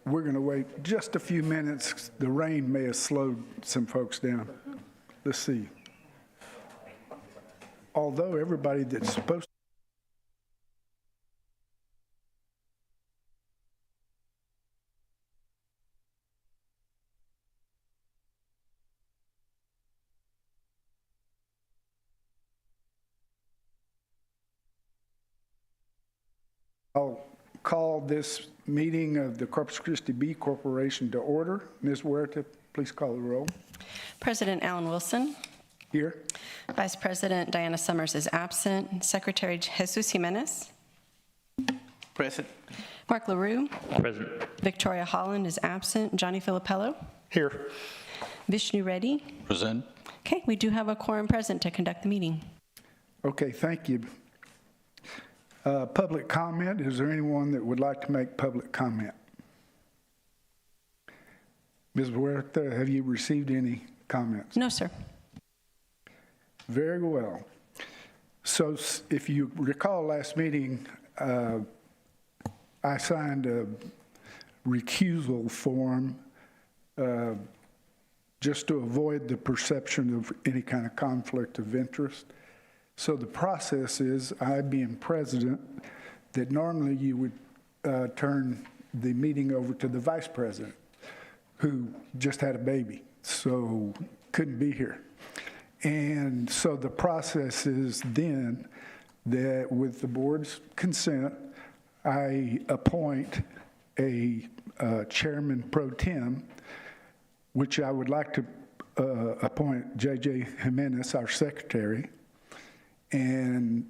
we're going to wait just a few minutes. The rain may have slowed some folks down. Let's see. Although everybody that's supposed I'll call this meeting of the Corpus Christi B Corporation to order. Ms. Huerta, please call the roll. President Alan Wilson. Here. Vice President Diana Summers is absent. Secretary Jesus Jimenez. Present. Mark LaRue. Present. Victoria Holland is absent. Johnny Filippello. Here. Vishnu Reddy. Present. Okay, we do have a quorum present to conduct the meeting. Okay, thank you. Public comment. Is there anyone that would like to make public comment? Ms. Huerta, have you received any comments? No, sir. Very well. So if you recall last meeting, I signed a recusal form just to avoid the perception of any kind of conflict of interest. So the process is, I being president, that normally you would turn the meeting over to the vice president, who just had a baby, so couldn't be here. And so the process is then that with the board's consent, I appoint a chairman pro tem, which I would like to appoint J.J. Jimenez, our secretary. And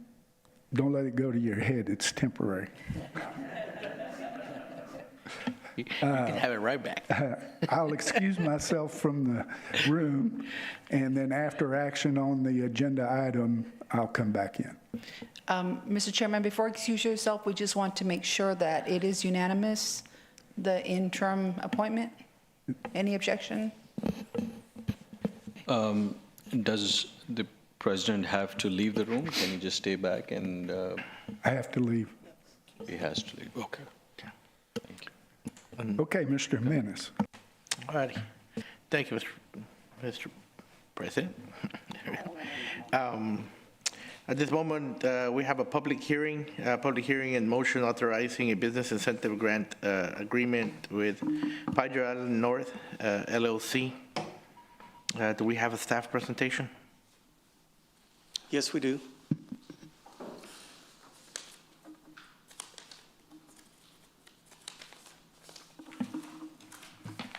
don't let it go to your head, it's temporary. You can have it right back. I'll excuse myself from the room, and then after action on the agenda item, I'll come back in. Mr. Chairman, before you excuse yourself, we just want to make sure that it is unanimous, the interim appointment. Any objection? Does the president have to leave the room? Can he just stay back and? I have to leave. He has to leave. Okay. Thank you. Okay, Mr. Jimenez. All righty. Thank you, Mr. President. At this moment, we have a public hearing and motion authorizing a business incentive grant agreement with Padre Island North LLC. Do we have a staff presentation? Yes, we do.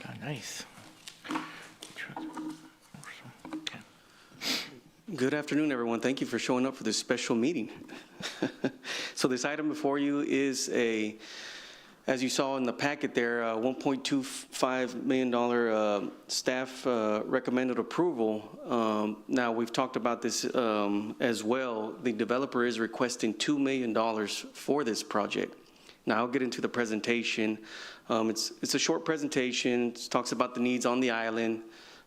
Oh, nice. Okay. Good afternoon, everyone. Thank you for showing up for this special meeting. So this item before you is as you saw in the packet there, $1.25 million staff recommended approval. Now, we've talked about this as well. The developer is requesting $2 million for this project. Now, I'll get into the presentation. It's a short presentation. It talks about the needs on the island,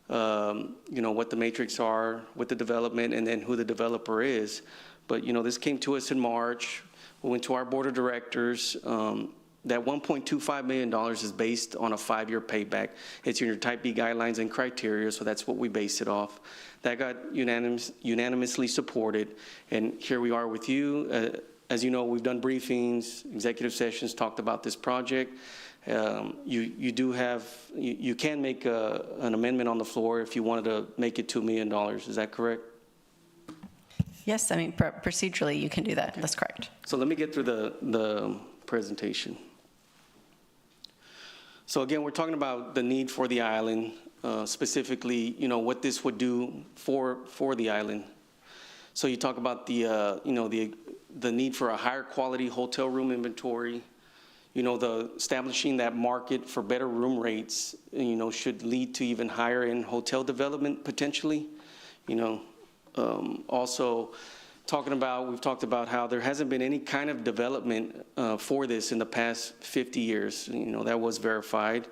you know, what the matrix are with the development, and then who the developer is. But, you know, this came to us in March. We went to our board of directors. That $1.25 million is based on a 5-year payback. It's in your Type B guidelines and criteria, so that's what we based it off. That got unanimously supported, and here we are with you. As you know, we've done briefings, executive sessions, talked about this project. You can make an amendment on the floor if you wanted to make it $2 million. Is that correct? Yes, I mean, procedurally, you can do that. That's correct. So let me get through the presentation. So again, we're talking about the need for the island, specifically, you know, what this would do for the island. So you talk about the, you know, the need for a higher quality hotel room inventory. You know, the establishing that market for better room rates, you know, should lead to even higher end hotel development potentially. You know, also we've talked about how there hasn't been any kind of development for this in the past 50 years. You know, that was verified.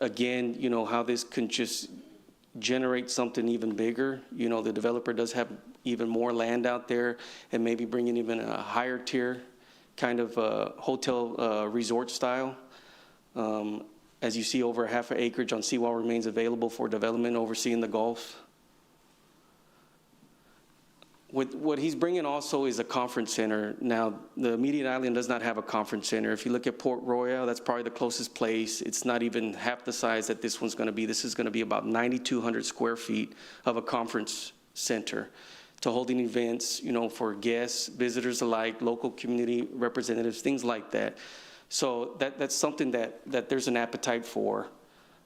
Again, you know, how this can just generate something even bigger. You know, the developer does have even more land out there and maybe bring in even a higher tier kind of hotel resort style. As you see, over half an acreage on seawall remains available for development overseeing the Gulf. What he's bringing also is a conference center. Now, the immediate island does not have a conference center. If you look at Port Royal, that's probably the closest place. It's not even half the size that this one's gonna be. This is gonna be about 9,200 square feet of a conference center to holding events, you know, for guests, visitors alike, local community representatives, things like that. So that's something that there's an appetite for.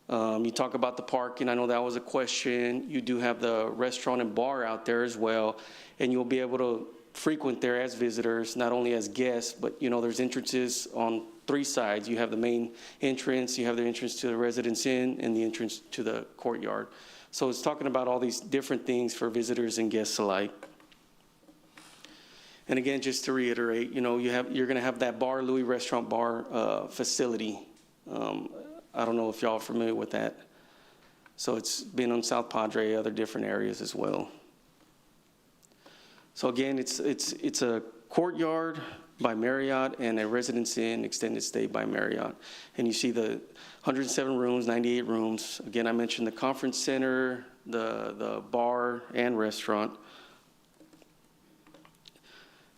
You talk about the parking, I know that was a question. You do have the restaurant and bar out there as well, and you'll be able to frequent there as visitors, not only as guests, but you know, there's entrances on 3 sides. You have the main entrance, you have the entrance to the Residence Inn, and the entrance to the courtyard. So it's talking about all these different things for visitors and guests alike. And again, just to reiterate, you know, you're gonna have that bar, Louis Restaurant Bar facility. I don't know if y'all are familiar with that. So it's been on South Padre, other different areas as well. So again, it's a courtyard by Marriott and a Residence Inn extended stay by Marriott. And you see the 107 rooms, 98 rooms. Again, I mentioned the conference center, the bar and restaurant.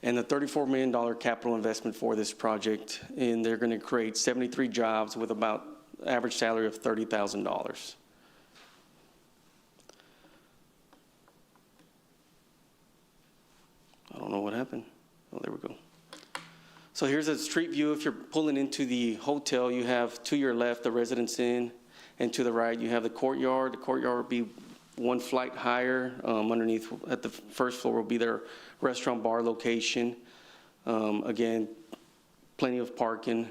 And the $34 million capital investment for this project, and they're going to create 73 jobs with about average salary of $30,000. I don't know what happened. Oh, there we go. So here's a street view. If you're pulling into the hotel, you have to your left the Residence Inn, and to the right you have the courtyard. The courtyard will be 1 flight higher. Underneath, at the first floor, will be their restaurant bar location. Again, plenty of parking.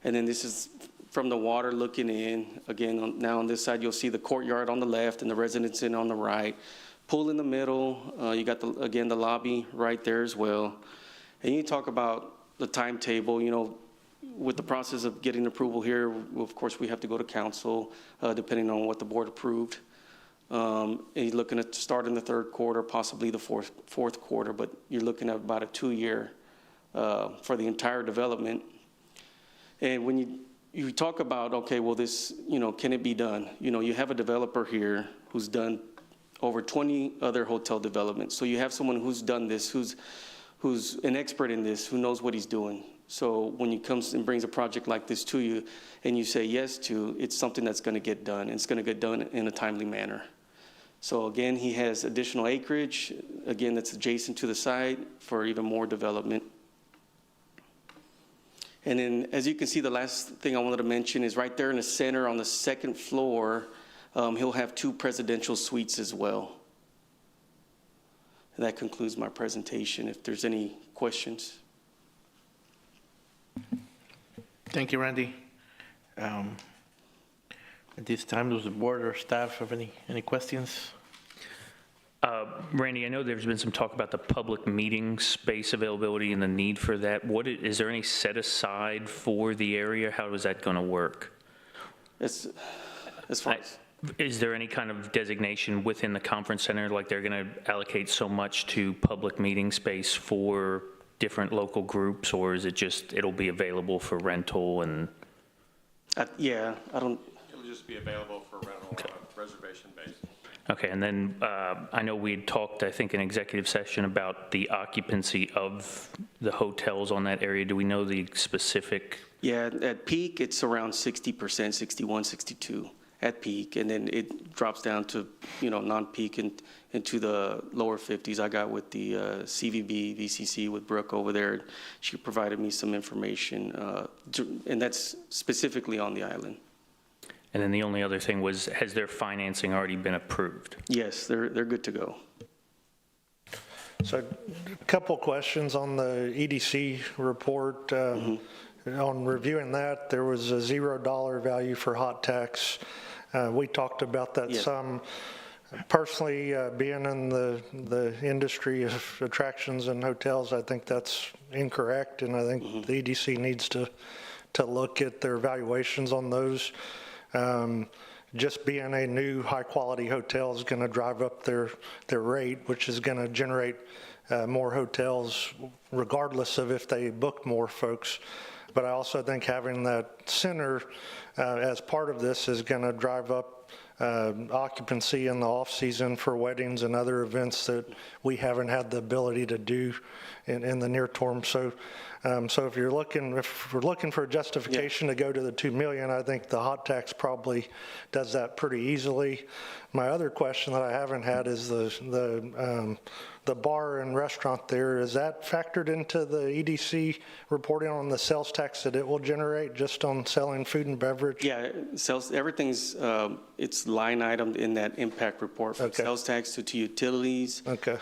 And then this is from the water looking in. Again, now on this side, you'll see the courtyard on the left and the Residence Inn on the right. Pool in the middle. You got, again, the lobby right there as well. And you talk about the timetable, you know, with the process of getting approval here, of course, we have to go to council, depending on what the board approved. And you're looking at start in the 3rd quarter, possibly the fourth quarter, but you're looking at about a 2-year for the entire development. And when you talk about, okay, well, this, you know, can it be done? You know, you have a developer here who's done over 20 other hotel developments. So you have someone who's done this, who's an expert in this, who knows what he's doing. So when he comes and brings a project like this to you and you say yes to, it's something that's going to get done. And it's going to get done in a timely manner. So again, he has additional acreage, again, that's adjacent to the site for even more development. And then, as you can see, the last thing I wanted to mention is right there in the center on the 2nd floor, he'll have 2 presidential suites as well. And that concludes my presentation. If there's any questions. Thank you, Randy. At this time, does the board or staff have any questions? Randy, I know there's been some talk about the public meeting space availability and the need for that. Is there any set aside for the area? How is that going to work? As far as Is there any kind of designation within the conference center, like they're going to allocate so much to public meeting space for different local groups, or is it just, it'll be available for rental and? yeah, I don't. It'll just be available for rental on a reservation basis. Okay, and then I know we had talked, I think, in executive session about the occupancy of the hotels on that area. Do we know the specific? Yeah, at peak, it's around 60%, 61, 62 at peak, and then it drops down to, you know, non-peak and into the lower 50s. I got with the CVB, VCC with Brooke over there. She provided me some information, and that's specifically on the island. And then the only other thing was, has their financing already been approved? Yes, they're good to go. So a couple questions on the EDC report. On reviewing that, there was a $0 value for hot tax. We talked about that some. Personally, being in the industry of attractions and hotels, I think that's incorrect, and I think the EDC needs to look at their valuations on those. Just being a new high-quality hotel is going to drive up their rate, which is going to generate more hotels, regardless of if they book more folks. But I also think having that center as part of this is going to drive up occupancy in the off-season for weddings and other events that we haven't had the ability to do in the near term. So if we're looking for a justification to go to the 2 million, I think the hot tax probably does that pretty easily. My other question that I haven't had is the bar and restaurant there. Is that factored into the EDC reporting on the sales tax that it will generate just on selling food and beverage? Yeah, sales, everything's, it's line item in that impact report, from Okay. sales tax to utilities. Okay.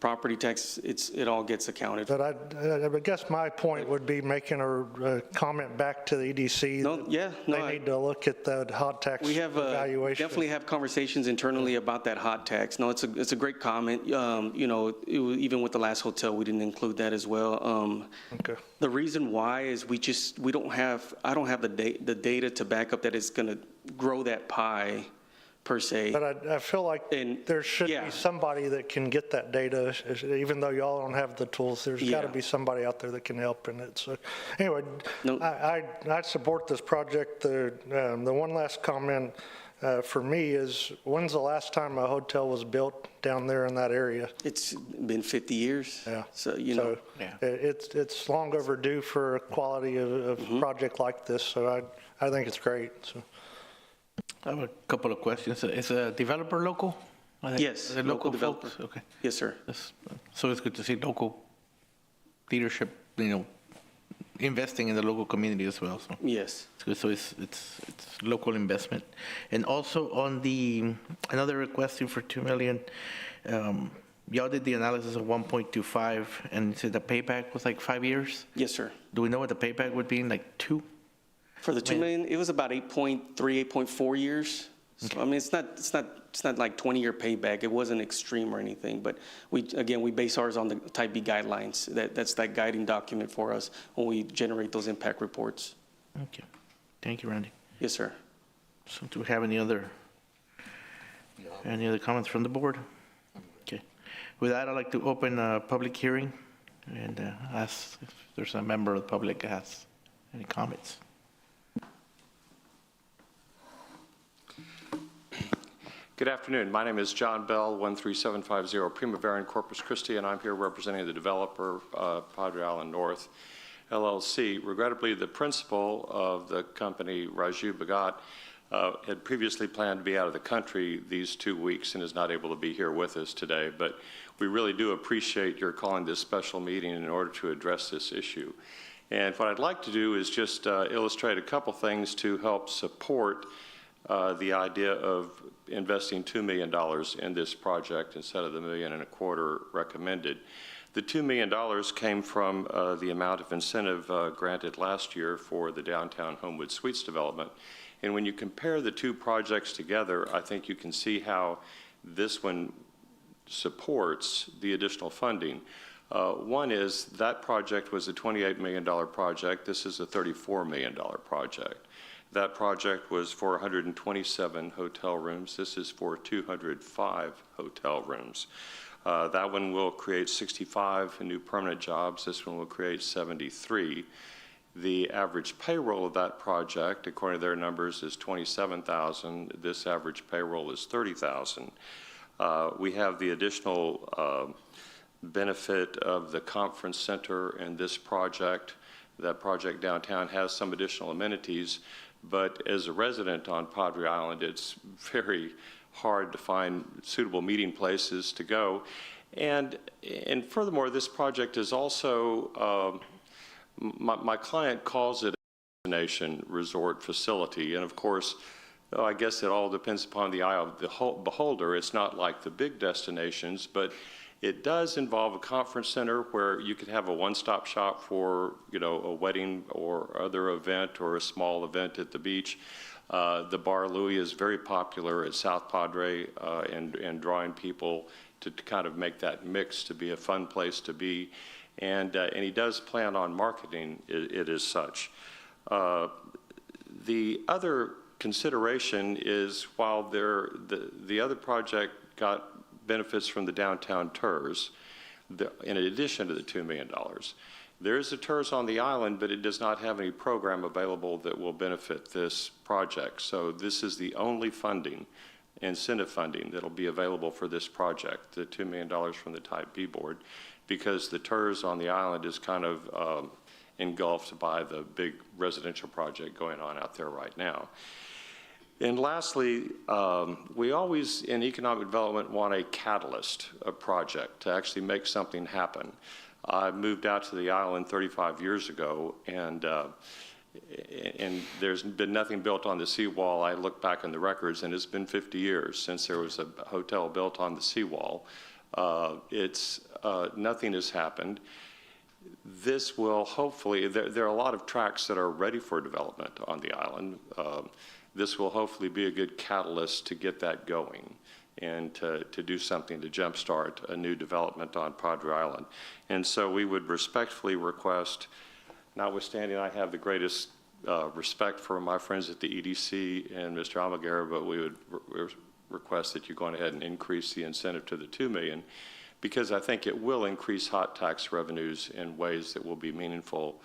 Property tax, it all gets accounted. But I guess my point would be making a comment back to the EDC. No, that yeah, no, They need to look at the hot tax We have evaluation. definitely have conversations internally about that hot tax. No, it's a great comment. You know, even with the last hotel, we didn't include that as well. Okay. The reason why is I don't have the data to back up that it's going to grow that pie per se. But I feel like And- there should yeah. be somebody that can get that data, even though y'all don't have the tools. There's got to Yeah. be somebody out there that can help in it. So anyway, No. I support this project. The one last comment for me is, when's the last time a hotel was built down there in that area? It's been 50 years. Yeah. So, you know. Yeah. It's long overdue for a quality of Mm-hmm. project like this. So I think it's great. So. I have a couple of questions. Is a developer local? Yes, Are they local folks? developer. Okay. Yes, sir. So it's good to see local leadership, investing in the local community as well, so. Yes. It's good, so it's local investment. And also on another request here for 2 million, y'all did the analysis of 1.25, and said the payback was like 5 years? Yes, sir. Do we know what the payback would be in, like 2? For the 2 million, it was about 8.3, 8.4 years. So, I mean, it's not like 20-year payback. It wasn't extreme or anything, but we base ours on the Type B guidelines. That's that guiding document for us when we generate those impact reports. Okay. Thank you, Randy. Yes, sir. So do we have any other comments from the board? Okay. With that, I'd like to open a public hearing and ask if there's a member of the public that has any comments. Good afternoon. My name is John Bell, 13750 Primavera in Corpus Christi, and I'm here representing the developer, Padre Island North LLC. Regrettably, the principal of the company, Raju Bhagat, had previously planned to be out of the country these 2 weeks and is not able to be here with us today. But we really do appreciate your calling this special meeting in order to address this issue. And what I'd like to do is just illustrate a couple things to help support the idea of investing $2 million in this project instead of the $1.25 million recommended. The $2 million came from the amount of incentive granted last year for the downtown Homewood Suites development. And when you compare the two projects together, I think you can see how this one supports the additional funding. One is that project was a $28 million project. This is a $34 million project. That project was for 127 hotel rooms. This is for 205 hotel rooms. That one will create 65 new permanent jobs. This one will create 73. The average payroll of that project, according to their numbers, is $27,000. This average payroll is $30,000. We have the additional benefit of the conference center in this project. That project downtown has some additional amenities, but as a resident on Padre Island, it's very hard to find suitable meeting places to go. And furthermore, this project is also, my client calls it a destination resort facility. And of course, I guess it all depends upon the eye of the beholder. It's not like the big destinations, but it does involve a conference center where you could have a one-stop shop for, a wedding or other event or a small event at the beach. The Bar Louie is very popular at South Padre and drawing people to kind of make that mix to be a fun place to be. And he does plan on marketing it as such. The other consideration is while the other project got benefits from the downtown TERS, in addition to the $2 million. There is a TERS on the island, but it does not have any program available that will benefit this project. So this is the only funding, incentive funding, that'll be available for this project, the $2 million from the Type B board, because the TERS on the island is kind of engulfed by the big residential project going on out there right now. And lastly, we always, in economic development, want a catalyst, a project, to actually make something happen. I moved out to the island 35 years ago, and there's been nothing built on the seawall. I look back in the records, and it's been 50 years since there was a hotel built on the seawall. Nothing has happened. This will hopefully, there are a lot of tracks that are ready for development on the island. This will hopefully be a good catalyst to get that going and to do something to jumpstart a new development on Padre Island. And so we would respectfully request, notwithstanding I have the greatest respect for my friends at the EDC and Mr. Almaguer, but we would request that you go ahead and increase the incentive to the $2 million, because I think it will increase hot tax revenues in ways that will be meaningful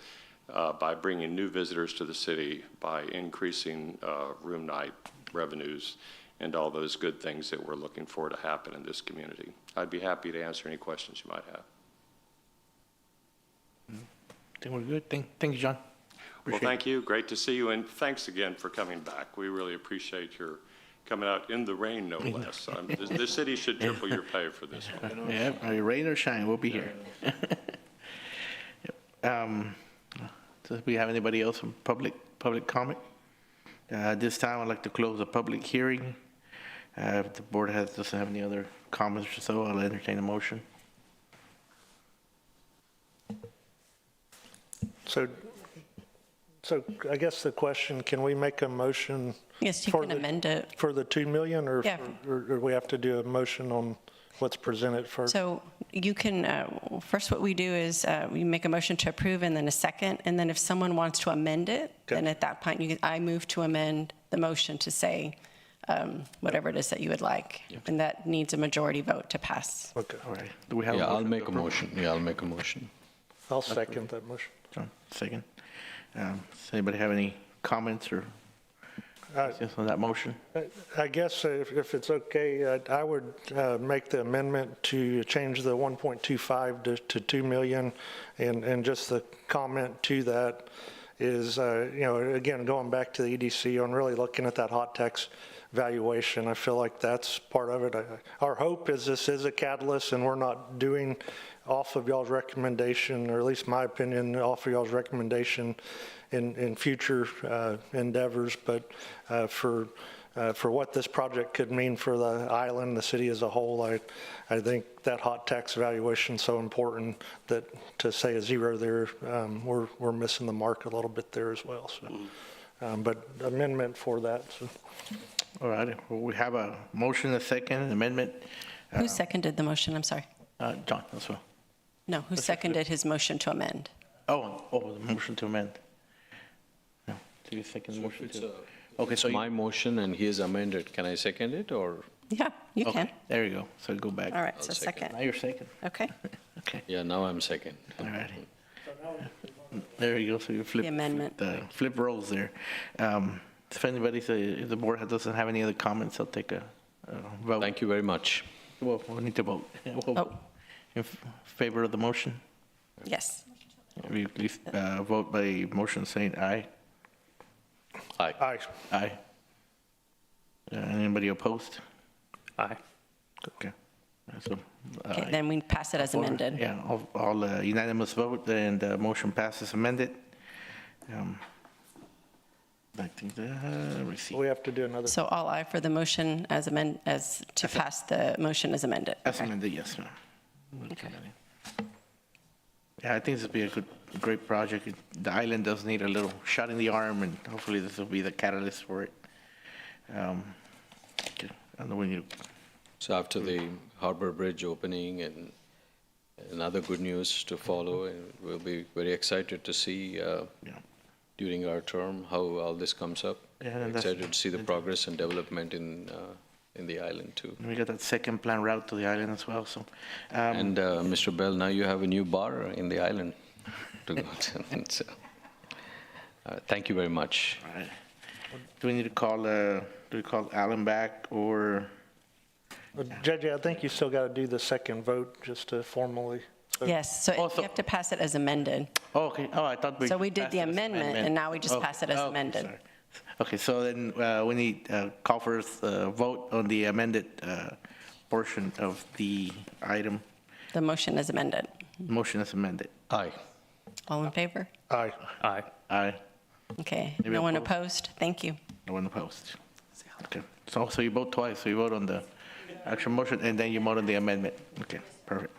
by bringing new visitors to the city, by increasing room night revenues, and all those good things that we're looking for to happen in this community. I'd be happy to answer any questions you might have. I think we're good. Thank you, John. Well, thank you. Great to see you, and thanks again for coming back. We really appreciate your coming out in the rain, no less. The city should triple your pay for this one. Yeah, rain or shine, we'll be here. Do we have anybody else from public comment? This time, I'd like to close the public hearing. If the board doesn't have any other comments or so, I'll entertain a motion. So I guess the question, can we make a motion? Yes, you for can the- amend it. For the 2 million, or Yeah. or we have to do a motion on what's presented first? So you can, first what we do is we make a motion to approve and then a second, and then if someone wants to amend it, then at that point, I move to amend the motion to say whatever it is that you would like. And that needs a majority vote to pass. Okay, All right. Do we have? Yeah, I'll motion make to a approve? motion. Yeah, I'll make a motion. I'll second that motion. John, second. Does anybody have any comments or questions on that motion? I guess if it's okay, I would make the amendment to change the 1.25 to 2 million. And just the comment to that is, again, going back to the EDC on really looking at that hot tax valuation, I feel like that's part of it. Our hope is this is a catalyst and we're not doing off of y'all's recommendation, or at least my opinion, off of y'all's recommendation in future endeavors. But for what this project could mean for the island, the city as a whole, I think that hot tax valuation is so important that to say a zero there, we're missing the mark a little bit there as well. So, but amendment for that. So. All right. Well, we have a motion, a second, an amendment. Who seconded the motion? I'm sorry. John, as well. No, who seconded his motion to amend? Oh, the motion to amend. No, do you second the motion to? Okay, It's so my motion and he is amended. Can I second it, or? Yeah, you can. okay, there you go. So go back. All right, so I'll second. Now second. you're second. Okay, Okay, Yeah, now I'm second. all right. There you go. So you flip. The amendment. Flip roles there. If anybody, if the board doesn't have any other comments, I'll take a vote. Thank you very much. Well, we need to vote. We'll Oh. vote in favor of the motion. yes. Will you please vote by motion saying aye? Aye. Aye. Aye. Anybody opposed? Aye. Okay. So, Okay, then we pass it as amended. yeah, all unanimous vote, and the motion passes amended. I think, let me see. We have to do another. So all aye for the motion as to pass the motion as amended. As Okay. amended, yes, ma'am. Yeah, I think this will be a great project. The island does need a little shot in the arm, and hopefully this will be the catalyst for it. Okay, I know we need. So after the Harbor Bridge opening and other good news to follow, and we'll be very excited to see during our term how all this comes up. Yeah, and that's- Excited to see the progress and development in the island too. We got that second plan route to the island as well, so. And Mr. Bell, now you have a new bar in the island. to go. So, thank you very much. All right. Do we need to call, do we call Alan back, or? Judge, I think you still got to do the second vote just to formally. Yes, so Also- you have to pass it as amended. Oh, okay. Oh, I thought we. So we did passed the it as amendment, and now we just Okay. pass it as Okay, amended. sorry. Okay, so then we need call for a vote on the amended portion of the item. The motion is amended. Motion is amended. Aye. All in favor? Aye. Aye. Aye. Okay, Maybe no one opposed? opposed? Thank you. No one opposed. Okay, so you vote twice, so you vote on the actual motion, and then you vote on the amendment. Okay, perfect.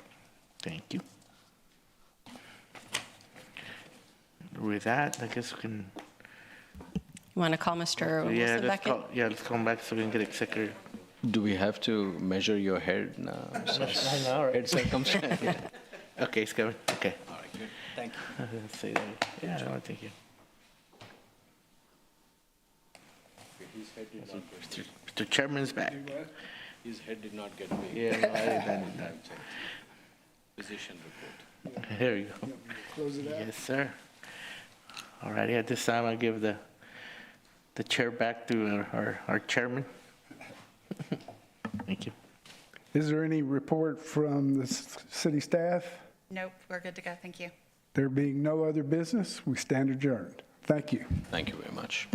Thank you. With that, I guess we can, You want to call Mr. yeah, Wilson back in? let's come back so we can get executive. Do we have to measure your head now? I know, right? Head circumference. Okay, it's coming, okay. All right, good. Thank you. Let's say that. Yeah, no, thank you. Mr. Chairman's back. His head did not get big. Yeah, no, I didn't that. Physician report. There you go. Close it out. Yes, sir. All righty, at this time, I give the chair back to our chairman. Thank you. Is there any report from the city staff? Nope, we're good to go. Thank you. There being no other business, we stand adjourned. Thank you. Thank you very much.